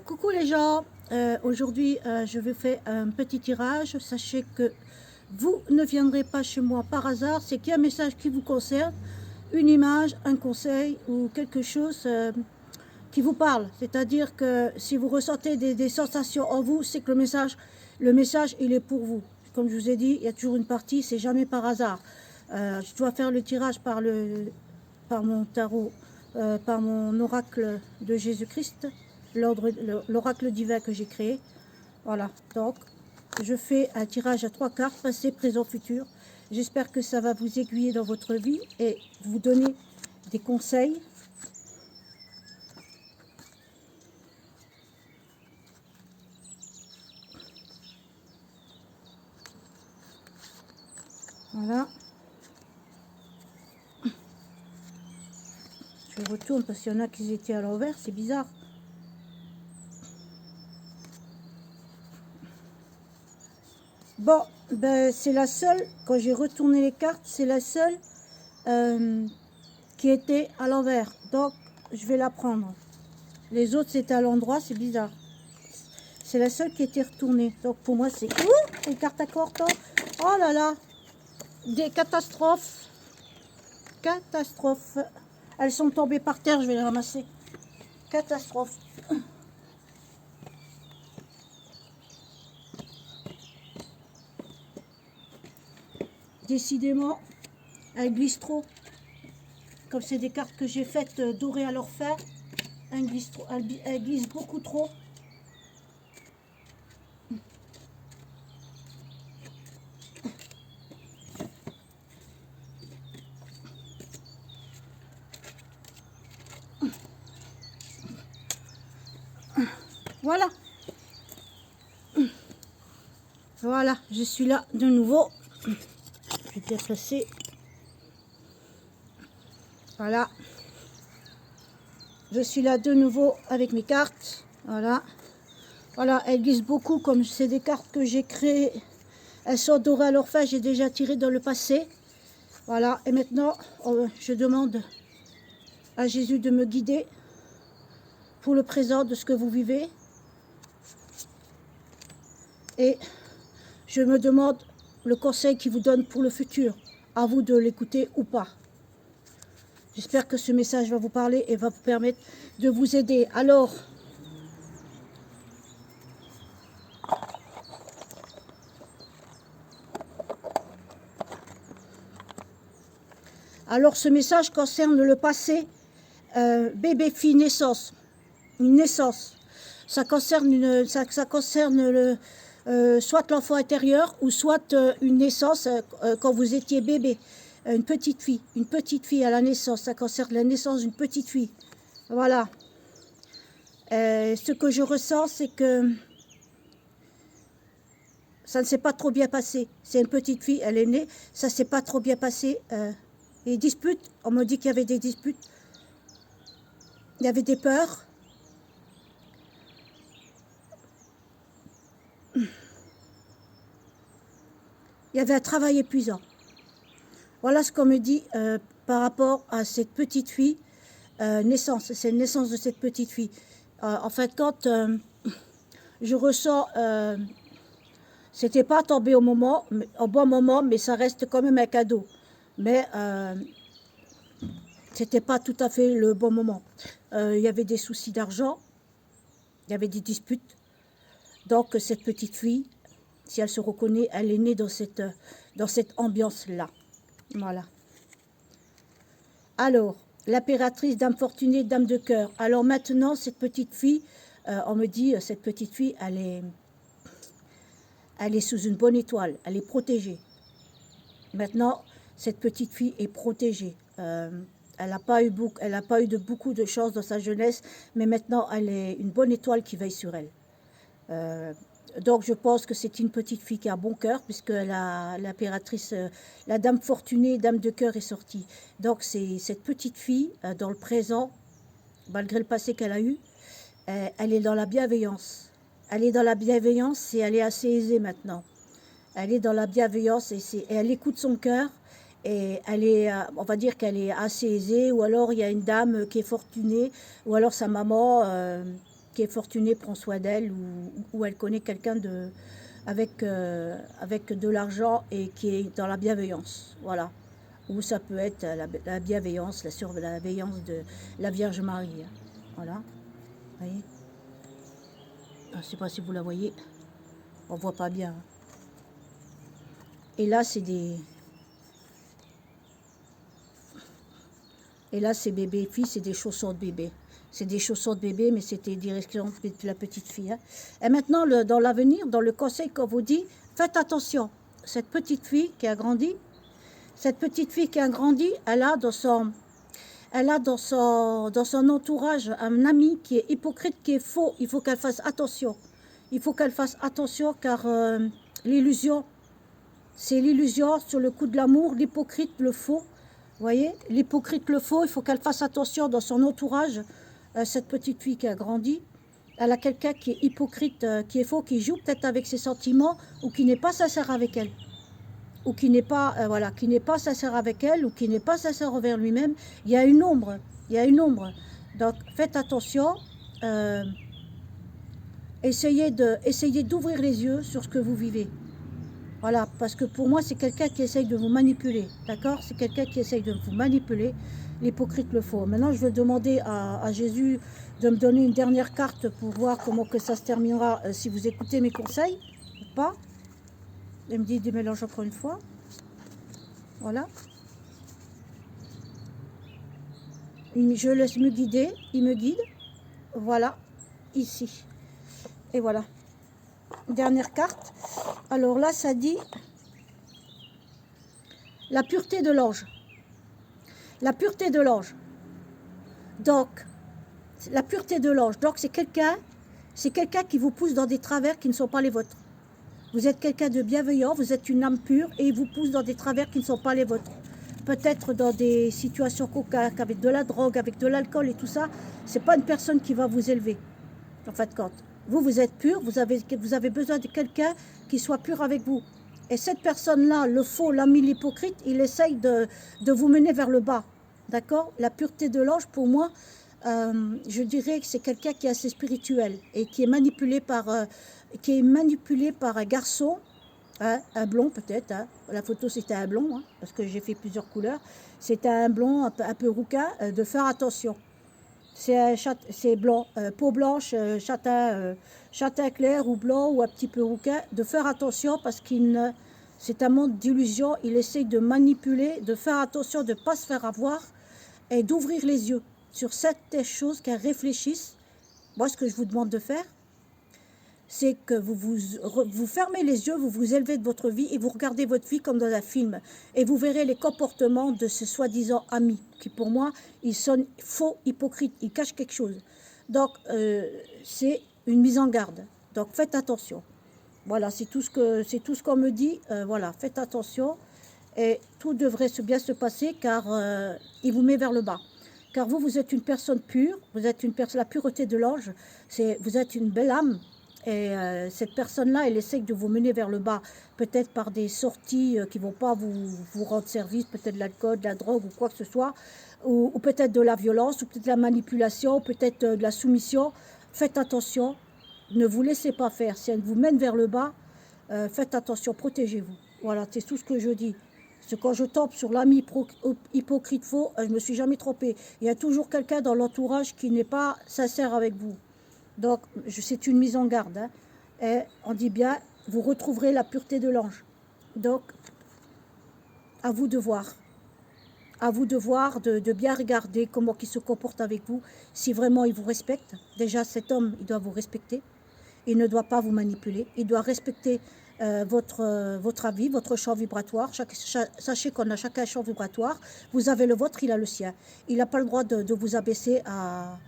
Coucou les gens, aujourd'hui je vais faire un petit tirage. Sachez que vous ne viendrez pas chez moi par hasard, c'est qu'il y a un message qui vous concerne, une image, un conseil ou quelque chose qui vous parle. C'est-à-dire que si vous ressentez des sensations en vous, c'est que le message il est pour vous. Comme je vous ai dit, il y a toujours une partie, c'est jamais par hasard. Je dois faire le tirage par mon tarot, par mon oracle de Jésus-Christ, l'oracle divin que j'ai créé. Voilà, donc je fais un tirage à 3 cartes, passé, présent, futur. J'espère que ça va vous aiguiller dans votre vie et vous donner des conseils. Voilà. Je retourne parce qu'il y en a qui étaient à l'envers, c'est bizarre. Bon, ben c'est la seule, quand j'ai retourné les cartes, c'est la seule qui était à l'envers. Donc, je vais la prendre. Les autres, c'était à l'endroit, c'est bizarre. C'est la seule qui était retournée. Donc, pour moi, c'est... Ouh, les cartes à corto. Oh là là. Des catastrophes. Catastrophes. Elles sont tombées par terre, je vais les ramasser. Catastrophe. Décidément, elles glissent trop. Comme c'est des cartes que j'ai faites dorées à leur fer, elles glissent beaucoup trop. Voilà. Voilà, je suis là de nouveau. Je vais déplacer. Voilà. Je suis là de nouveau avec mes cartes. Voilà. Voilà, elles glissent beaucoup comme c'est des cartes que j'ai créées. Elles sont dorées à leur fin, j'ai déjà tiré dans le passé. Voilà, et maintenant, je demande à Jésus de me guider pour le présent de ce que vous vivez. Et je me demande le conseil qu'il vous donne pour le futur. À vous de l'écouter ou pas. J'espère que ce message va vous parler et va vous permettre de vous aider. Alors ce message concerne le passé, bébé, fille, naissance. Une naissance. Ça concerne, soit l'enfant intérieur ou soit une naissance quand vous étiez bébé. Une petite fille à la naissance. Ça concerne la naissance d'une petite fille. Voilà. Ce que je ressens, c'est que ça ne s'est pas trop bien passé. C'est une petite fille, elle est née, ça ne s'est pas trop bien passé. Les disputes, on me dit qu'il y avait des disputes. Il y avait des peurs. Il y avait un travail épuisant. Voilà ce qu'on me dit par rapport à cette petite fille. Naissance, c'est la naissance de cette petite fille. En fait, quand je ressens... c'était pas tombé au bon moment, mais ça reste quand même un cadeau. Mais c'était pas tout à fait le bon moment. Il y avait des soucis d'argent, il y avait des disputes. Donc cette petite fille, si elle se reconnaît, elle est née dans cette ambiance-là. Voilà. Alors, l'impératrice, dame fortunée, dame de cœur. Alors maintenant, cette petite fille, on me dit, cette petite fille, elle est sous une bonne étoile, elle est protégée. Maintenant, cette petite fille est protégée. Elle n'a pas eu beaucoup de chance dans sa jeunesse, mais maintenant, elle est une bonne étoile qui veille sur elle. Donc, je pense que c'est une petite fille qui a bon cœur, puisque l'impératrice, la dame fortunée, dame de cœur est sortie. Donc, c'est cette petite fille, dans le présent, malgré le passé qu'elle a eu, elle est dans la bienveillance. Elle est dans la bienveillance et elle est assez aisée maintenant. Elle est dans la bienveillance et elle écoute son cœur. Et elle est, on va dire qu'elle est assez aisée, ou alors il y a une dame qui est fortunée, ou alors sa maman qui qui est fortunée prend soin d'elle ou elle connaît quelqu'un avec de l'argent et qui est dans la bienveillance. Voilà. Ou ça peut être la bienveillance, la surveillance de la Vierge Marie. Voilà. Vous voyez? Je ne sais pas si vous la voyez. On ne voit pas bien. Et là, c'est des... Et là, c'est bébé et fille, c'est des chaussons de bébé. C'est des chaussons de bébé, mais c'était direction de la petite fille. Hein. Et maintenant, dans l'avenir, dans le conseil qu'on vous dit, faites attention. Cette petite fille qui a grandi, elle a dans son entourage un ami qui est hypocrite, qui est faux. Il faut qu'elle fasse attention. Il faut qu'elle fasse attention car l'illusion, c'est l'illusion sur le coup de l'amour, l'hypocrite, le faux. Vous voyez, l'hypocrite, le faux, il faut qu'elle fasse attention dans son entourage. Cette petite fille qui a grandi, elle a quelqu'un qui est hypocrite, qui est faux, qui joue peut-être avec ses sentiments ou qui n'est pas sincère avec elle. Ou qui n'est pas, voilà, qui n'est pas sincère avec elle ou qui n'est pas sincère envers lui-même. Il y a une ombre, il y a une ombre. Donc, faites attention. Essayez d'ouvrir les yeux sur ce que vous vivez. Voilà, parce que pour moi, c'est quelqu'un qui essaye de vous manipuler, d'accord? C'est quelqu'un qui essaye de vous manipuler, l'hypocrite, le faux. Maintenant, je vais demander à Jésus de me donner une dernière carte pour voir comment que ça se terminera si vous écoutez mes conseils, ou pas. Il me dit de mélanger encore une fois. Voilà. Je laisse me guider, il me guide. Voilà, ici. Et voilà. Dernière carte. Alors là, ça dit la pureté de l'ange. La pureté de l'ange. Donc, la pureté de l'ange. Donc, c'est quelqu'un qui vous pousse dans des travers qui ne sont pas les vôtres. Vous êtes quelqu'un de bienveillant, vous êtes une âme pure et il vous pousse dans des travers qui ne sont pas les vôtres. Peut-être dans des situations cocaques, avec de la drogue, avec de l'alcool et tout ça. C'est pas une personne qui va vous élever, en fin de compte. Vous êtes pur, vous avez besoin de quelqu'un qui soit pur avec vous. Et cette personne-là, le faux, l'ami, l'hypocrite, il essaye de vous mener vers le bas. D'accord? La pureté de l'ange, pour moi, je dirais que c'est quelqu'un qui est assez spirituel et qui est manipulé par un garçon, hein, un blond peut-être. Hein. La photo, c'était un blond, hein, parce que j'ai fait plusieurs couleurs. C'était un blond un peu rouquin, de faire attention. C'est blanc, peau blanche, châtain clair ou blanc ou un petit peu rouquin, de faire attention parce c'est un monde d'illusions, il essaye de manipuler, de faire attention de ne pas se faire avoir et d'ouvrir les yeux sur certaines choses qu'elles réfléchissent. Moi, ce que je vous demande de faire, c'est que vous fermez les yeux, vous vous élevez de votre vie et vous regardez votre vie comme dans un film. Et vous verrez les comportements de ce soi-disant ami, qui pour moi, il sonne faux, hypocrite, il cache quelque chose. Donc, c'est une mise en garde. Donc, faites attention. Voilà, c'est tout ce qu'on me dit. Voilà, faites attention. Et tout devrait bien se passer car il vous met vers le bas. Car vous êtes une personne pure, vous êtes la pureté de l'ange, vous êtes une belle âme. Et cette personne-là, elle essaie de vous mener vers le bas, peut-être par des sorties qui ne vont pas vous rendre service, peut-être de l'alcool, de la drogue ou quoi que ce soit, ou peut-être de la violence, ou peut-être de la manipulation, peut-être de la soumission. Faites attention, ne vous laissez pas faire. Si elle vous mène vers le bas, faites attention, protégez-vous. Voilà, c'est tout ce que je dis. Parce que quand je tombe sur l'ami hypocrite faux, je ne me suis jamais trompée. Il y a toujours quelqu'un dans l'entourage qui n'est pas sincère avec vous. Donc, c'est une mise en garde. Hein. Et on dit bien, vous retrouverez la pureté de l'ange. Donc, à vous de voir. À vous de voir, de bien regarder comment il se comporte avec vous. Si vraiment il vous respecte. Déjà, cet homme, il doit vous respecter. Il ne doit pas vous manipuler. Il doit respecter votre avis, votre champ vibratoire. Sachez qu'on a chacun un champ vibratoire. Vous avez le vôtre, il a le sien. Il n'a pas le droit de vous abaisser à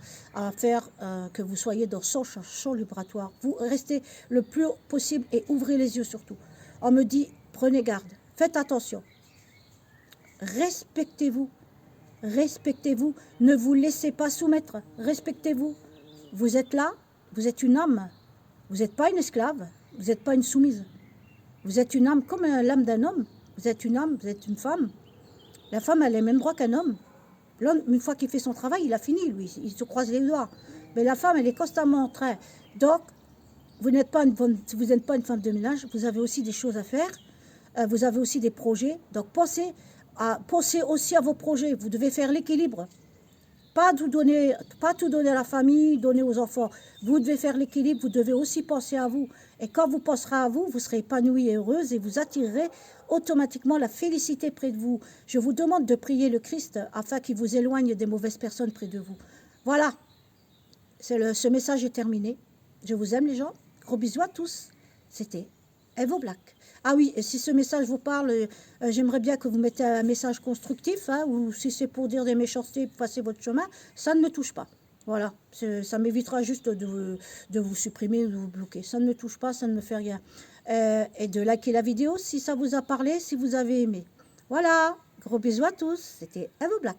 faire que vous soyez dans son champ vibratoire. Vous restez le plus possible et ouvrez les yeux surtout. On me dit, prenez garde, faites attention. Respectez-vous. Respectez-vous. Ne vous laissez pas soumettre. Respectez-vous. Vous êtes là, vous êtes une âme. Vous n'êtes pas une esclave, vous n'êtes pas une soumise. Vous êtes une âme comme l'âme d'un homme. Vous êtes une âme, vous êtes une femme. La femme a les mêmes droits qu'un homme. L'homme, une fois qu'il fait son travail, il a fini, lui. Il se croise les doigts. Mais la femme, elle est constamment en train. Donc, vous n'êtes pas vous n'êtes pas une femme de ménage, vous avez aussi des choses à faire. Vous avez aussi des projets. Donc, pensez aussi à vos projets. Vous devez faire l'équilibre. Pas tout donner à la famille, donner aux enfants. Vous devez faire l'équilibre, vous devez aussi penser à vous. Et quand vous penserez à vous, vous serez épanouie et heureuse et vous attirerez automatiquement la félicité près de vous. Je vous demande de prier le Christ afin qu'il vous éloigne des mauvaises personnes près de vous. Voilà, ce message est terminé. Je vous aime les gens. Gros bisous à tous. C'était Evo Black. Ah oui, et si ce message vous parle, j'aimerais bien que vous mettez un message constructif, hein, ou si c'est pour dire des méchancetés, passer votre chemin, ça ne me touche pas. Voilà, ça m'évitera juste de vous supprimer ou de vous bloquer. Ça ne me touche pas, ça ne me fait rien. Et de liker la vidéo si ça vous a parlé, si vous avez aimé. Voilà, gros bisous à tous. C'était Evo Black.